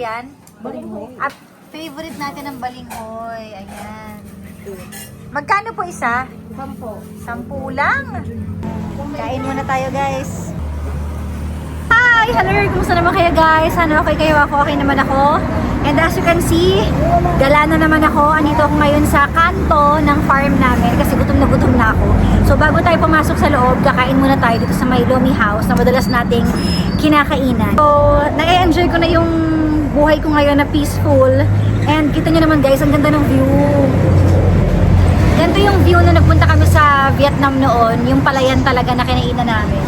yan? Balinghoy. At favorite natin ang balinghoy. Ayan. Magkano po isa? 10. 10 lang. Kain muna tayo, guys. Hi! Hello! Kumusta naman kayo, guys? Sana okay kayo? Okay naman ako. And as you can see, gala na naman ako. Andito ako ngayon sa kanto ng farm namin kasi gutom na ako. So bago tayo pumasok sa loob, kakain muna tayo dito sa may Lomi House na madalas nating kinakainan. So, na-enjoy ko na yung buhay ko ngayon na peaceful. And kita nyo naman, guys, ang ganda ng view. Ganito yung view na nagpunta kami sa Vietnam noon, yung palayan talaga na kinainan namin.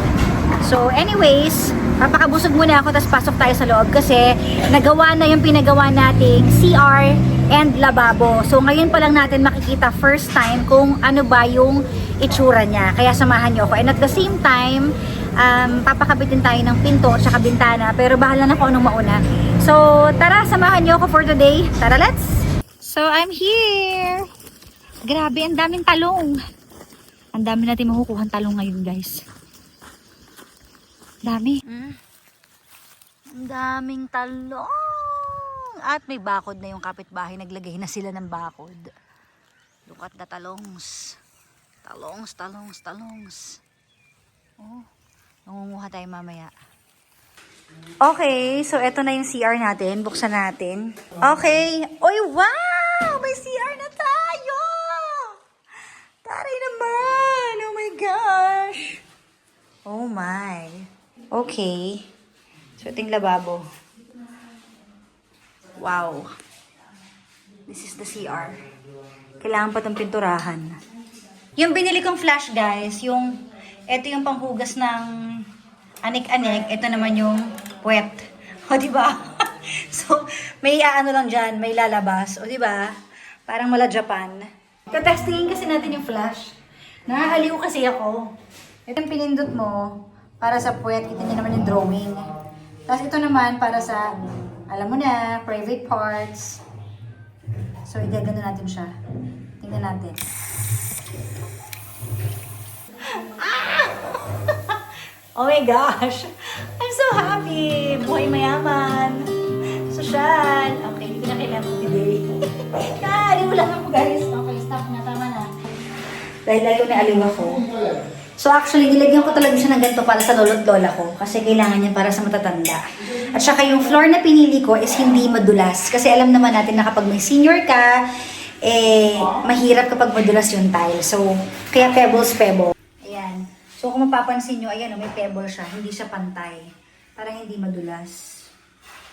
So anyways, papakabusog muna ako tapos pasok tayo sa loob kasi nagawa na yung pinagawa nating CR and lababo. So ngayon pa lang natin makikita first time kung ano ba yung itsura niya. Kaya samahan niyo ako. And at the same time, papakabitin tayo ng pinto at saka bintana. Pero bahala na ako anong mauna. So tara, samahan niyo ako for today. Tara, let's! So I'm here! Grabe, ang daming talong. Ang dami natin makukuha talong ngayon, guys. Dami. Ang daming talong. At may bakod na yung kapitbahay. Naglagay na sila ng bakod. Look at the talongs. Talongs. Oh, nangunguha tayo mamaya. Okay, so eto na yung CR natin. Buksan natin. Okay. Oy, wow! May CR na tayo! Taray naman! Oh my gosh! Oh my. Okay. So, ito yung lababo. Wow. This is the CR. Kailangan pa itong pinturahan. Yung binili kong flash, guys, ito yung panghugas ng anik-anik. Ito naman yung puwet. O, diba? So, may ano lang dyan, may lalabas. O, diba? Parang mala Japan. Katestingin kasi natin yung flash. Nakakaliw kasi ako. Ito yung pinindot mo para sa puwet. Kita niyo naman yung drawing. Tapos ito naman para sa, alam mo na, private parts. So, igagano natin siya. Tingnan natin. Ah! Oh my gosh! I'm so happy! Buhay mayaman! Sosyal! Okay, hindi ko na kailangan today. Aliw lang ako, guys. Okay, stop na. Tama na. Dahil aliw na aliw ako. So actually, nilagyan ko talaga siya ng ganito para sa lolo't lola ko. Kasi kailangan niya para sa matatanda. At saka yung floor na pinili ko is hindi madulas. Kasi alam naman natin na kapag may senior ka, mahirap kapag madulas yung tile. So, kaya pebbles. Ayan. So kung mapapansin nyo, ayan, may pebble siya. Hindi siya pantay. Parang hindi madulas.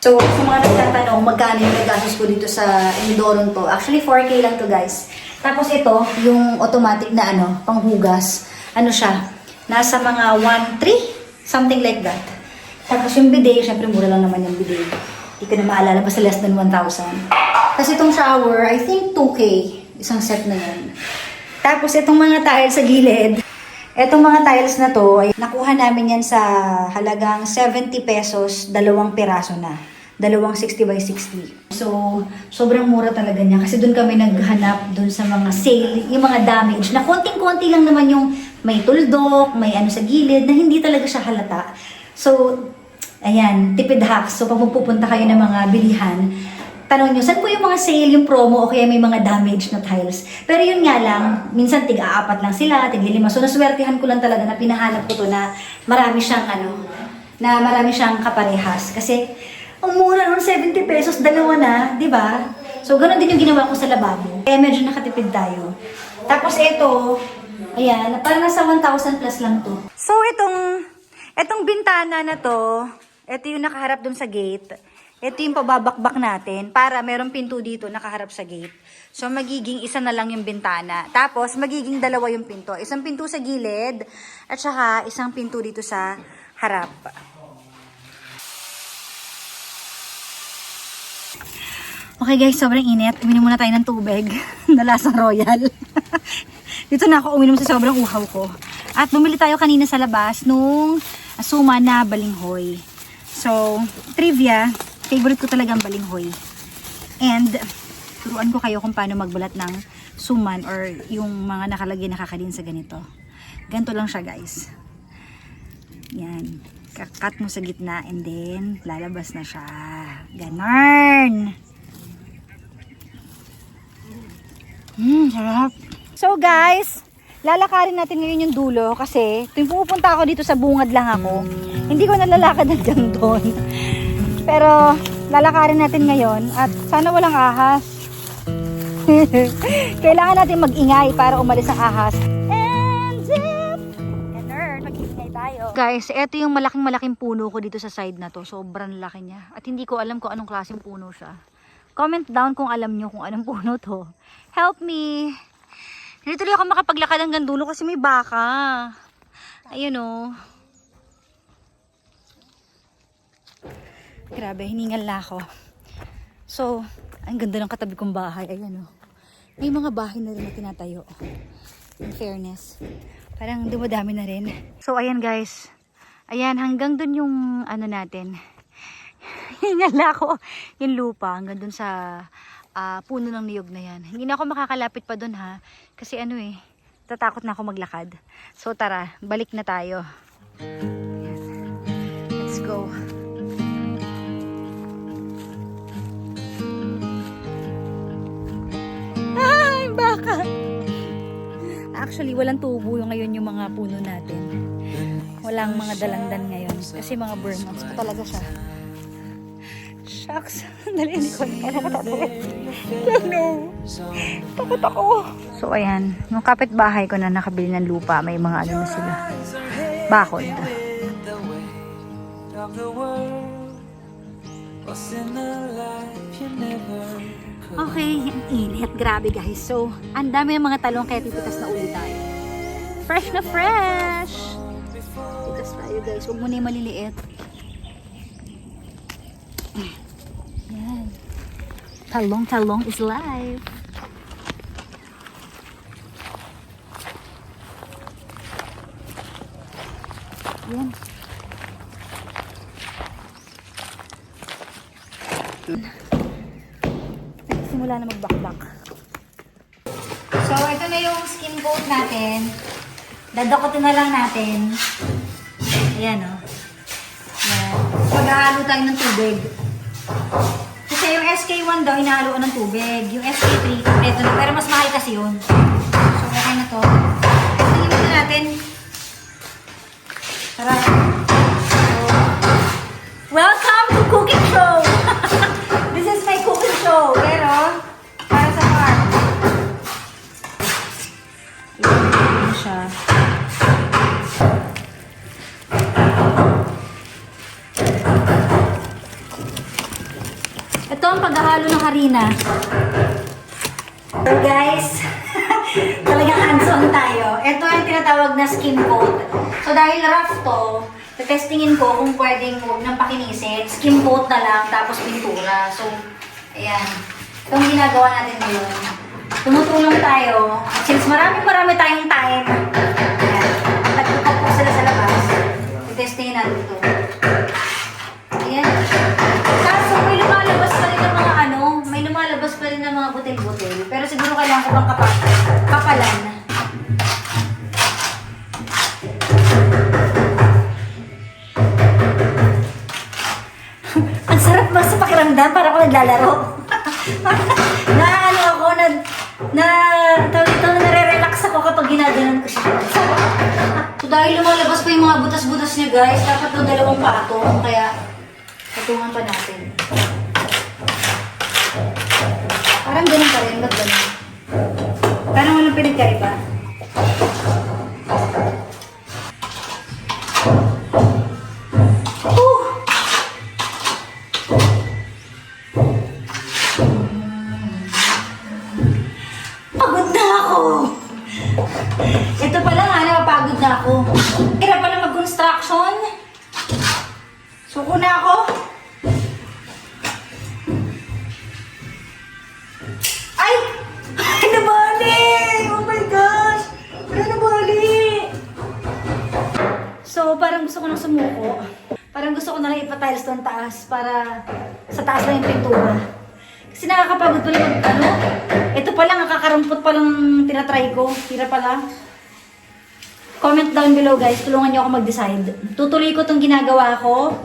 So, sa mga nagtatanong, magkano yung nagastos ko dito sa Indoron to? Actually, 4K lang to, guys. Tapos ito, yung automatic na panghugas. Ano siya? Nasa mga 1.3? Something like that. Tapos yung bidet, syempre mura lang naman yung bidet. Hindi ko na maalala, basta less than 1,000. Kasi itong shower, I think 2K. Isang set na yun. Tapos itong mga tiles sa gilid, etong mga tiles na to, ay nakuha namin yan sa halagang 70 pesos, 2 piraso na. 60 by 60. So, sobrang mura talaga niya. Kasi doon kami naghanap doon sa mga sale, yung mga damage, na konting-konti lang naman yung may tuldok, may ano sa gilid, na hindi talaga siya halata. So, ayan, tipid hacks. So, pag magpupunta kayo ng mga bilihan, tanong nyo, saan po yung mga sale, yung promo, o kaya may mga damage na tiles. Pero yun nga lang, minsan tig-4 lang sila, tig-5. So, naswertihan ko lang talaga na pinahanap ko to na marami siyang kaparehas. Kasi, ang mura nun, 70 pesos, 2 na, di ba? So, ganun din yung ginawa ko sa lababo. Kaya medyo nakatipid tayo. Tapos ito, ayan, parang nasa 1,000 plus lang to. So, itong bintana na to, ito yung nakaharap dun sa gate. Ito yung pababakbak natin para merong pinto dito nakaharap sa gate. So, magiging isa na lang yung bintana. Tapos, magiging 2 yung pinto. Isang pinto sa gilid at saka isang pinto dito sa harap. Okay guys, sobrang init. Uminom muna tayo ng tubig na lasang royal. Dito na ako uminom sa sobrang uhaw ko. At bumili tayo kanina sa labas nung suman na balinghoy. So, trivia, favorite ko talagang balinghoy. And, turuan ko kayo kung paano magbulat ng suman or yung mga nakalagay na kakadin sa ganito. Ganito lang siya guys. Yan. Kakat mo sa gitna and then lalabas na siya. Ganun. Sarap. So guys, lalakarin natin ngayon yung dulo kasi tuwing pumupunta ako dito sa bungad lang ako. Hindi ko nalalakad hanggang doon. Pero lalakarin natin ngayon at sana walang ahas. Kailangan natin mag-ingay para umalis ang ahas. And mag-ingay tayo. Guys, eto yung malaking puno ko dito sa side na to. Sobrang laki niya. At hindi ko alam kung anong klaseng puno siya. Comment down kung alam nyo kung anong puno to. Help me. Hindi tuloy ako makapaglakad hanggang dulo kasi may baka. Ayun o. Grabe, hiningal na ako. So, ang ganda ng katabi kong bahay. Ayan o. May mga bahay na rin na tinatayo. In fairness. Parang dumadami na rin. So, ayan guys. Ayan, hanggang dun yung ano natin. Hiningal na ako. Yung lupa. Hanggang dun sa puno ng niyog na yan. Hindi na ako makakalapit pa dun ha. Kasi ano eh, tatakot na ako maglakad. So tara, balik na tayo. Ayan. Let's go. Ay, baka. Actually, walang tubo yung ngayon yung mga puno natin. Walang mga dalandan ngayon. Kasi mga burnouts pa talaga siya. Shucks. Dali, hindi ko nakakatakot. No. Takot ako. So, ayan. Yung kapitbahay ko na nakabili ng lupa, may mga ano na sila. Bakod. Okay, ang init. Grabe guys. So, ang dami ng mga talong kaya tipitas na ulit tayo. Fresh na fresh! Tipitas tayo guys. Huwag muna yung maliliit. Yan. Talong is life. Yan. Simula na magbakbak. So, ito na yung skin coat natin. Dadakotin na lang natin. Ayan o. Yan. Maghahalo tayo ng tubig. Kasi yung SK1 daw, hinahaluan ng tubig. Yung SK3, kompleto na. Pero mas mahal kasi yun. So, okay na to. Tingin na natin. Tara. So, welcome to cooking show! This is my cooking show. Pero, para sa farm. Yan siya. Ito ang paghahalo ng harina. So guys, talagang hands-on tayo. Ito yung tinatawag na skin coat. So dahil rough to, testingin ko kung pwedeng huwag nang pakinisin. Skin coat na lang, tapos pintura. So, ayan. Ito ang ginagawa natin ngayon. Tumutulong tayo. Since marami tayong time, ayan, nagtutok po sila sa labas. Testingin natin ito. Ayan. Kaso may lumalabas pa rin ng mga may lumalabas pa rin ng mga butil-butil. Pero siguro kailangan ko bang kapalan. Ang sarap ba sa pakiramdam? Para ako naglalaro. Nare-relax ako kapag ginaganon ko siya. So dahil lumalabas pa yung mga butas-butas niya guys, dapat yung dalawang patong. Kaya patungan pa natin. Parang ganun pa rin. Ba't ganun? Parang walang pinagkaiba. Pagod na ako! Ito pala nga, napapagod na ako. Kira pala mag-construction. Suko na ako. Ay! Ay, nabali! Oh my gosh! Wala nabali! So, parang gusto ko nang sumuko. Parang gusto ko na lang ipatiles doon taas para sa taas lang yung pintura. Kasi nakakapagod pala ito pa lang, nakakarampot pa lang tinatry ko. Tira pala. Comment down below guys, tulungan niyo ako mag-decide. Tutuloy ko itong ginagawa ko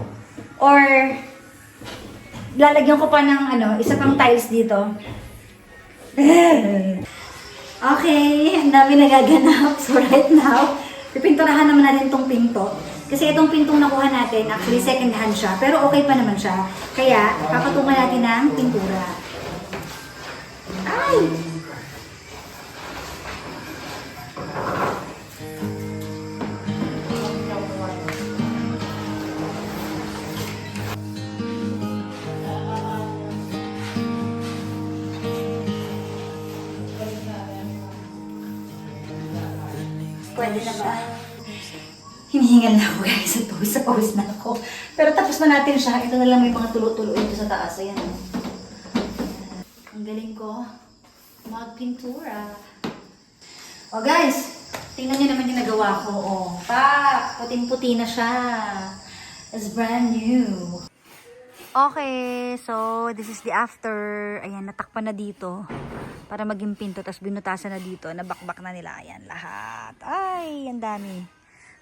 or lalagyan ko pa ng isa pang tiles dito. Okay, ang dami nagaganap. So right now, pipinturahan naman natin tong pinto. Kasi itong pintong nakuha natin, actually second hand siya. Pero okay pa naman siya. Kaya, papatungan natin ng pintura. Ay! Pwede na ba? Hinihingal na ako guys. Sa pawis na ako. Pero tapos na natin siya. Ito na lang may mga tulo-tulo dito sa taas. Ayan. Ang galing ko. Magpintura. Oh guys, tingnan niyo naman yung nagawa ko. Oh, puting-puti na siya. It's brand new. Okay, so this is the after. Ayan, natakpan na dito. Para maging pinto, tapos binutasan na dito. Nabakbak na nila. Ayan, lahat. Ay, ang dami.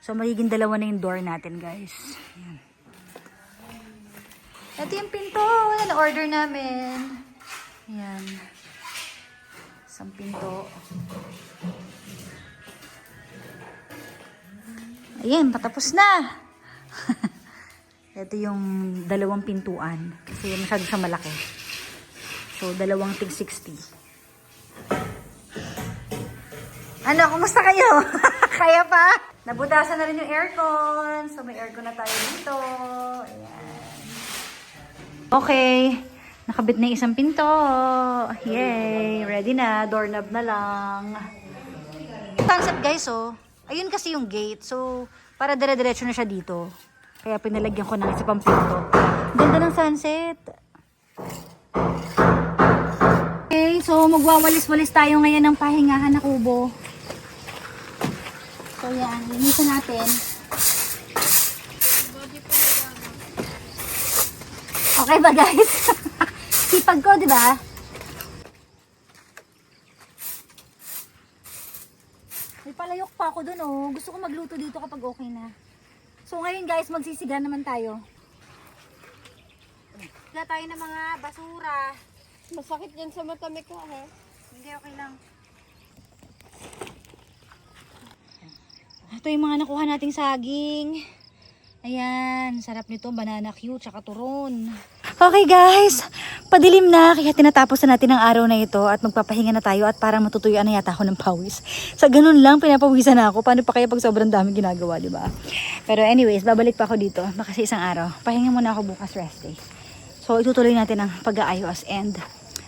So, magiging dalawa na yung door natin, guys. Ayan. Ito yung pinto. Ayan, order namin. Ayan. Isang pinto. Ayan, patapos na. Ito yung dalawang pintuan. Kasi masyado siya malaki. So, dalawang tig 60. Ano, kumusta kayo? Kaya pa? Nabutasan na rin yung aircon. So, may aircon na tayo dito. Ayan. Okay. Nakabit na yung isang pinto. Yay! Ready na. Doorknob na lang. Concept guys, oh. Ayun kasi yung gate. So, para dire-diretso na siya dito. Kaya pinalagyan ko ng isa pang pinto. Ganda ng sunset. Okay, so magwawalis-walis tayo ngayon ng pahingahan na kubo. So yan, linisan natin. Okay ba guys? Sipag ko, di ba? May palayok pa ako dun oh. Gusto ko magluto dito kapag okay na. So ngayon guys, magsisiga naman tayo. Wala tayo ng mga basura. Masakit yan sa mata ko, ha? Hindi, okay lang. Ito yung mga nakuha nating saging. Ayan, sarap nito. Banana cue, tsaka turon. Okay guys, padilim na. Kaya tinatapos na natin ang araw na ito at magpapahinga na tayo at parang matutuyuan na yata ako ng pawis. Sa ganun lang, pinapawisan na ako. Paano pa kaya pag sobrang daming ginagawa, di ba? Pero anyways, babalik pa ako dito. Baka sa isang araw. Pahinga muna ako bukas rest day. So, itutuloy natin ang pag-aayos and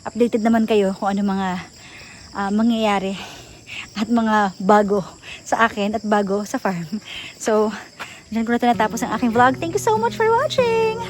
updated naman kayo kung ano mga mangyayari at mga bago sa akin at bago sa farm. So, dyan ko na tinatapos ang aking vlog. Thank you so much for watching!